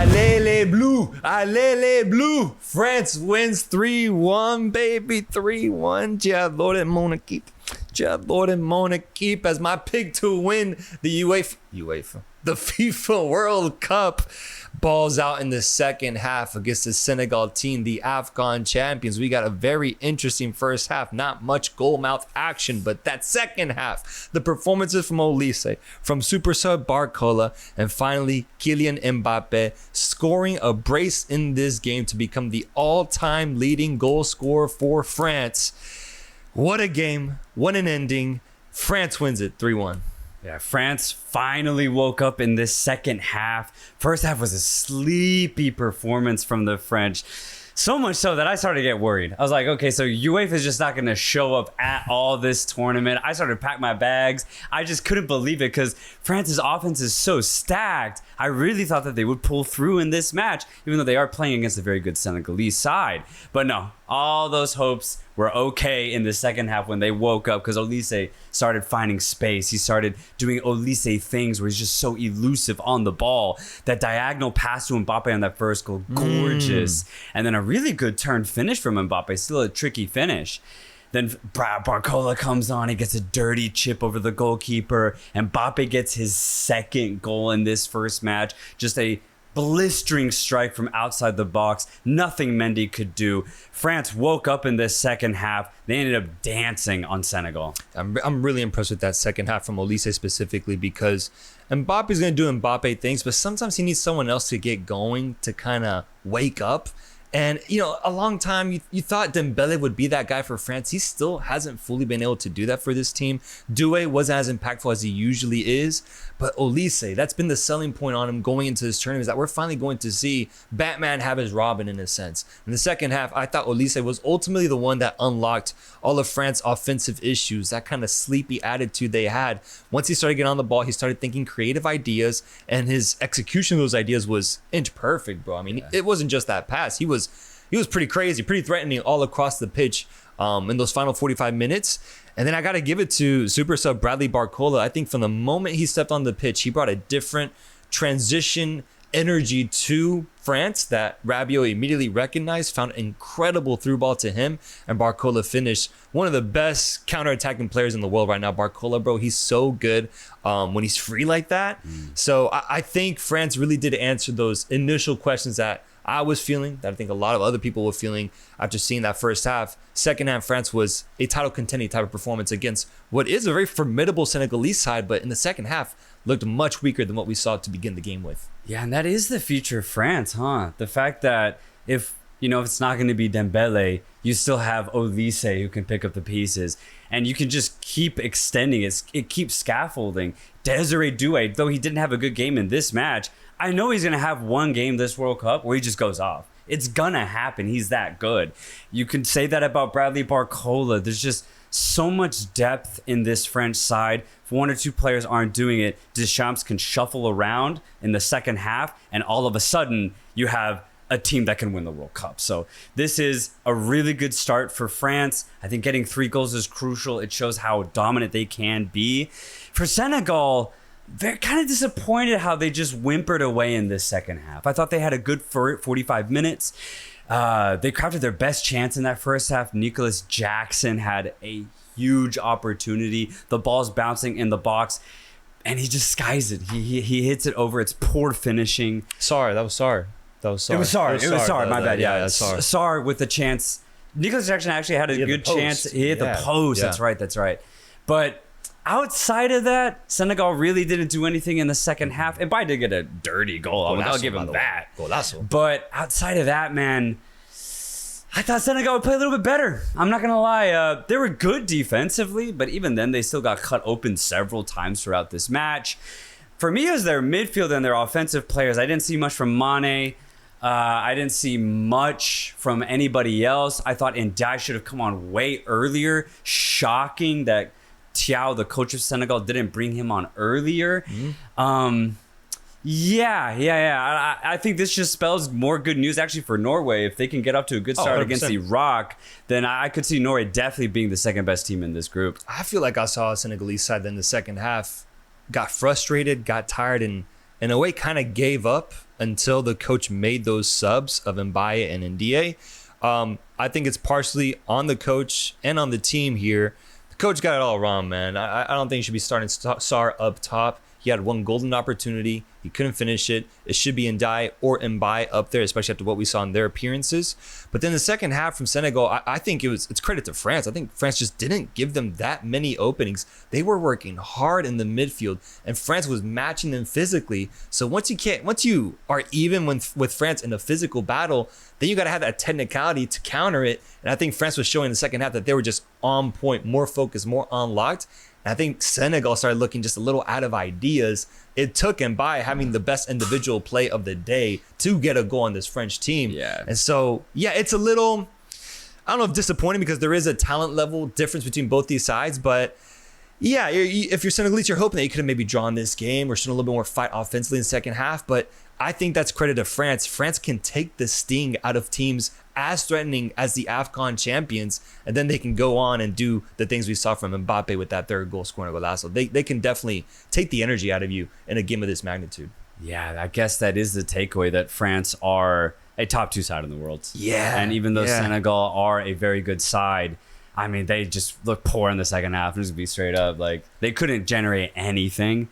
Allez les bleus! Allez les bleus! France wins 3-1, baby. 3-1. J'adore mon équipe. J'adore mon équipe as my pick to win the UEFA. The FIFA World Cup. Balls out in the second half against the Senegal team, the AFCON champions. We got a very interesting first half. Not much goal mouth action, but that second half, the performances from Olise, from super sub Barcola, and finally Kylian Mbappe scoring a brace in this game to become the all-time leading goal scorer for France. What a game. What an ending. France wins it 3-1. Yeah, France finally woke up in this second half. First half was a sleepy performance from the French. So much so that I started to get worried. I was like, okay, so UEFA is just not going to show up at all this tournament. I started to pack my bags. I just couldn't believe it because France's offense is so stacked. I really thought that they would pull through in this match, even though they are playing against a very good Senegalese side. But no, all those hopes were okay in the second half when they woke up because Olise started finding space. He started doing Olise things where he's just so elusive on the ball. That diagonal pass to Mbappe on that first goal, gorgeous. And then a really good turn finish from Mbappe, still a tricky finish. Then Barcola comes on, he gets a dirty chip over the goalkeeper. And Mbappe gets his second goal in this first match. Just a blistering strike from outside the box. Nothing Mendy could do. France woke up in this second half. They ended up dancing on Senegal. I'm really impressed with that second half from Olise specifically because Mbappe's going to do Mbappe things, but sometimes he needs someone else to get going to kind of wake up. And, you know, a long time you thought Dembele would be that guy for France. He still hasn't fully been able to do that for this team. Doué wasn't as impactful as he usually is. But Olise, that's been the selling point on him going into this tournament, is that we're finally going to see Batman have his Robin in a sense. In the second half, I thought Olise was ultimately the one that unlocked all of France's offensive issues, that kind of sleepy attitude they had. Once he started getting on the ball, he started thinking creative ideas, and his execution of those ideas was inch perfect, bro. I mean, It wasn't just that pass. He was pretty crazy, pretty threatening all across the pitch in those final 45 minutes. And then I got to give it to super sub Bradley Barcola. I think from the moment he stepped on the pitch, he brought a different transition energy to France that Rabiot immediately recognized, found an incredible through ball to him, and Barcola finished. One of the best counter-attacking players in the world right now, Barcola, bro. He's so good when he's free like that. So I think France really did answer those initial questions that I was feeling, that I think a lot of other people were feeling after seeing that first half. Second half, France was a title contending type of performance against what is a very formidable Senegalese side, but in the second half looked much weaker than what we saw to begin the game with. Yeah, and that is the future of France, huh? The fact that if it's not going to be Dembele, you still have Olise who can pick up the pieces, and you can just keep extending it. It keeps scaffolding. Desiree Doué, though he didn't have a good game in this match, I know he's going to have one game this World Cup where he just goes off. It's going to happen. He's that good. You can say that about Bradley Barcola. There's just so much depth in this French side. If one or two players aren't doing it, Deschamps can shuffle around in the second half, and all of a sudden you have a team that can win the World Cup. So this is a really good start for France. I think getting 3 goals is crucial. It shows how dominant they can be. For Senegal, they're kind of disappointed how they just whimpered away in this second half. I thought they had a good 45 minutes. They crafted their best chance in that first half. Nicholas Jackson had a huge opportunity. The ball's bouncing in the box, and he just skies it. He hits it over. It's poor finishing. That was Sarr. It was Sarr. My bad. Yeah, Sarr. Sarr with the chance. Nicholas Jackson actually had a good chance. He hit the post. Yeah. That's right. But outside of that, Senegal really didn't do anything in the second half. And Mbappe did get a dirty goal. I'll give him that. Golazo. But outside of that, man, I thought Senegal would play a little bit better. I'm not going to lie. They were good defensively, but even then, they still got cut open several times throughout this match. For me, it was their midfield and their offensive players. I didn't see much from Mane. I didn't see much from anybody else. I thought Ndiaye should have come on way earlier. Shocking that Thiaw, the coach of Senegal, didn't bring him on earlier. I think this just spells more good news actually for Norway. If they can get up to a good start against Iraq, then I could see Norway definitely being the second best team in this group. I feel like I saw a Senegalese side that in the second half got frustrated, got tired, and in a way, kind of gave up until the coach made those subs of Mbappe and Ndiaye. I think it's partially on the coach and on the team here. The coach got it all wrong, man. I don't think he should be starting Sarr up top. He had one golden opportunity. He couldn't finish it. It should be Ndiaye or Mbappe up there, especially after what we saw in their appearances. But then the second half from Senegal, I think it's credit to France. I think France just didn't give them that many openings. They were working hard in the midfield, and France was matching them physically. So once you are even with France in a physical battle, then you got to have that technicality to counter it. And I think France was showing in the second half that they were just on point, more focused, more unlocked. And I think Senegal started looking just a little out of ideas. It took Mbappe having the best individual play of the day to get a goal on this French team. Yeah. And so, yeah, it's a little, I don't know if disappointing, because there is a talent level difference between both these sides. But yeah, if you're Senegalese, you're hoping that you could have maybe drawn this game or shown a little bit more fight offensively in the second half. But I think that's credit to France. France can take the sting out of teams as threatening as the AFCON champions, and then they can go on and do the things we saw from Mbappe with that third goal scoring golazo. They can definitely take the energy out of you in a game of this magnitude. Yeah, I guess that is the takeaway, that France are a top 2 side in the world. Yeah. And even though Senegal are a very good side, I mean, they just look poor in the second half. Just to be straight up, like, they couldn't generate anything.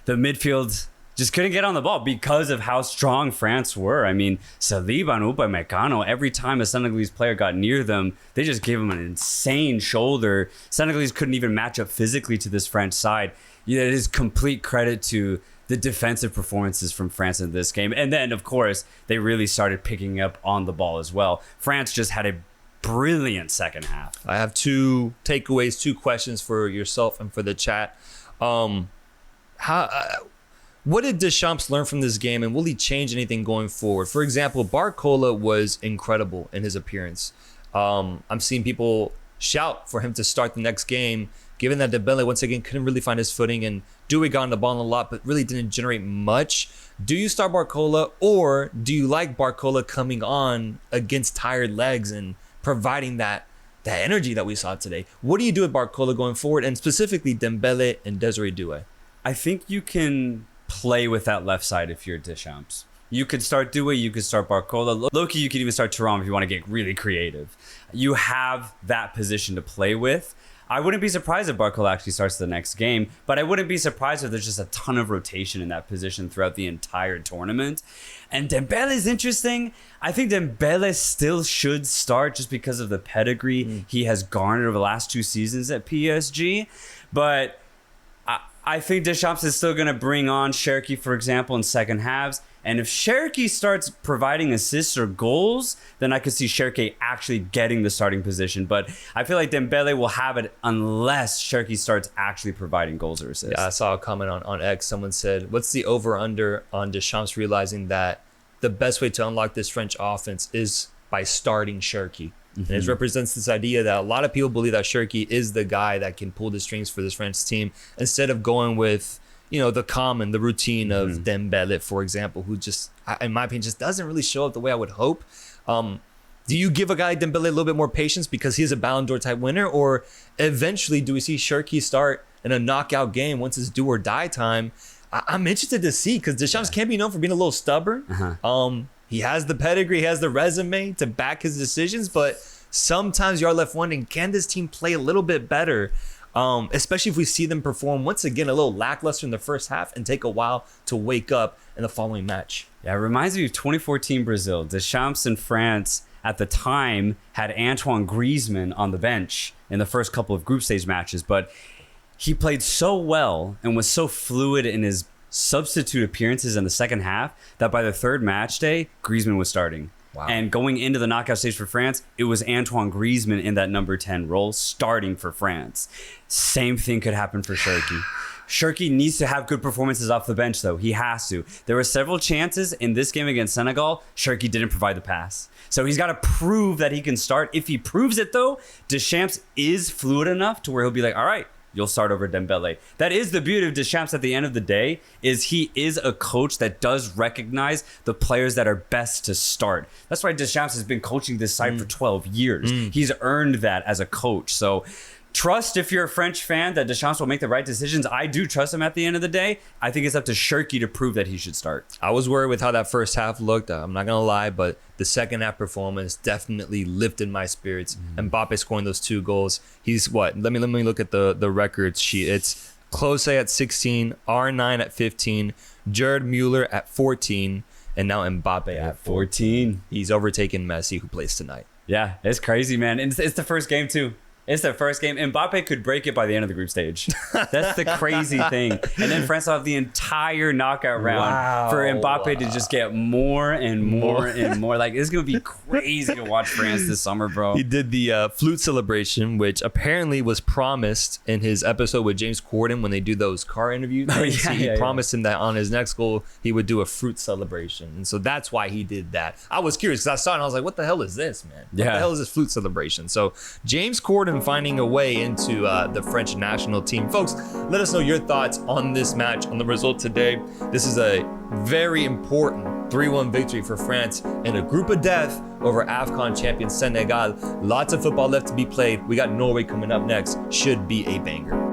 The midfield just couldn't get on the ball because of how strong France were. I mean, Saliba and Upamecano, every time a Senegalese player got near them, they just gave them an insane shoulder. Senegalese couldn't even match up physically to this French side. Yeah, it is complete credit to the defensive performances from France in this game. And then, of course, they really started picking up on the ball as well. France just had a brilliant second half. I have 2 takeaways, 2 questions for yourself and for the chat. What did Deschamps learn from this game, and will he change anything going forward? For example, Barcola was incredible in his appearance. I'm seeing people shout for him to start the next game, given that Dembele once again couldn't really find his footing, and Doué got on the ball a lot, but really didn't generate much. Do you start Barcola, or do you like Barcola coming on against tired legs and providing that energy that we saw today? What do you do with Barcola going forward, and specifically Dembele and Desiree Doué? I think you can play with that left side if you're Deschamps. You could start Doué, you could start Barcola. Loki, you could even start Thuram if you want to get really creative. You have that position to play with. I wouldn't be surprised if Barcola actually starts the next game, but I wouldn't be surprised if there's just a ton of rotation in that position throughout the entire tournament. And Dembele is interesting. I think Dembele still should start just because of the pedigree he has garnered over the last 2 seasons at PSG. But I think Deschamps is still going to bring on Cherki, for example, in second halves. And if Cherki starts providing assists or goals, then I could see Cherki actually getting the starting position. But I feel like Dembele will have it unless Cherki starts actually providing goals or assists. Yeah, I saw a comment on X. Someone said, what's the over-under on Deschamps realizing that the best way to unlock this French offense is by starting Cherki? And it represents this idea that a lot of people believe that Cherki is the guy that can pull the strings for this French team, instead of going with, the routine of Dembele, for example, who just, in my opinion, just doesn't really show up the way I would hope. Do you give a guy like Dembele a little bit more patience because he's a Ballon d'Or type winner, or eventually do we see Cherki start in a knockout game once it's do or die time? I'm interested to see, because Deschamps can't be known for being a little stubborn. He has the pedigree, he has the resume to back his decisions, but sometimes you are left wondering, can this team play a little bit better? Especially if we see them perform once again a little lackluster in the first half and take a while to wake up in the following match. Yeah, it reminds me of 2014 Brazil. Deschamps in France at the time had Antoine Griezmann on the bench in the first couple of group stage matches, but he played so well and was so fluid in his substitute appearances in the second half that by the third match day, Griezmann was starting. Wow. And going into the knockout stage for France, it was Antoine Griezmann in that number 10 role starting for France. Same thing could happen for Cherki. Cherki needs to have good performances off the bench, though. He has to. There were several chances in this game against Senegal. Cherki didn't provide the pass. So he's got to prove that he can start. If he proves it, though, Deschamps is fluid enough to where he'll be like, all right, you'll start over Dembele. That is the beauty of Deschamps at the end of the day, is he is a coach that does recognize the players that are best to start. That's why Deschamps has been coaching this side for 12 years. He's earned that as a coach. So trust if you're a French fan that Deschamps will make the right decisions. I do trust him at the end of the day. I think it's up to Shirky to prove that he should start. I was worried with how that first half looked. I'm not going to lie, but the second half performance definitely lifted my spirits. Mbappe scoring those 2 goals. He's what? Let me look at the records sheet. It's Klose at 16, R9 at 15, Jared Mueller at 14, and now Mbappe at 14. He's overtaken Messi, who plays tonight. Yeah, it's crazy, man. And it's the first game, too. It's their first game. Mbappe could break it by the end of the group stage. That's the crazy thing. And then France will have the entire knockout round for Mbappe to just get more and more and more. Like, it's going to be crazy to watch France this summer, bro. He did the flute celebration, which apparently was promised in his episode with James Corden when they do those car interview things. He promised him that on his next goal, he would do a fruit celebration. And so that's why he did that. I was curious because I saw it and I was like, what the hell is this, man? What the hell is this flute celebration? So James Corden finding a way into the French national team. Folks, let us know your thoughts on this match, on the result today. This is a very important 3-1 victory for France in a group of death over AFCON champion Senegal. Lots of football left to be played. We got Norway coming up next. Should be a banger.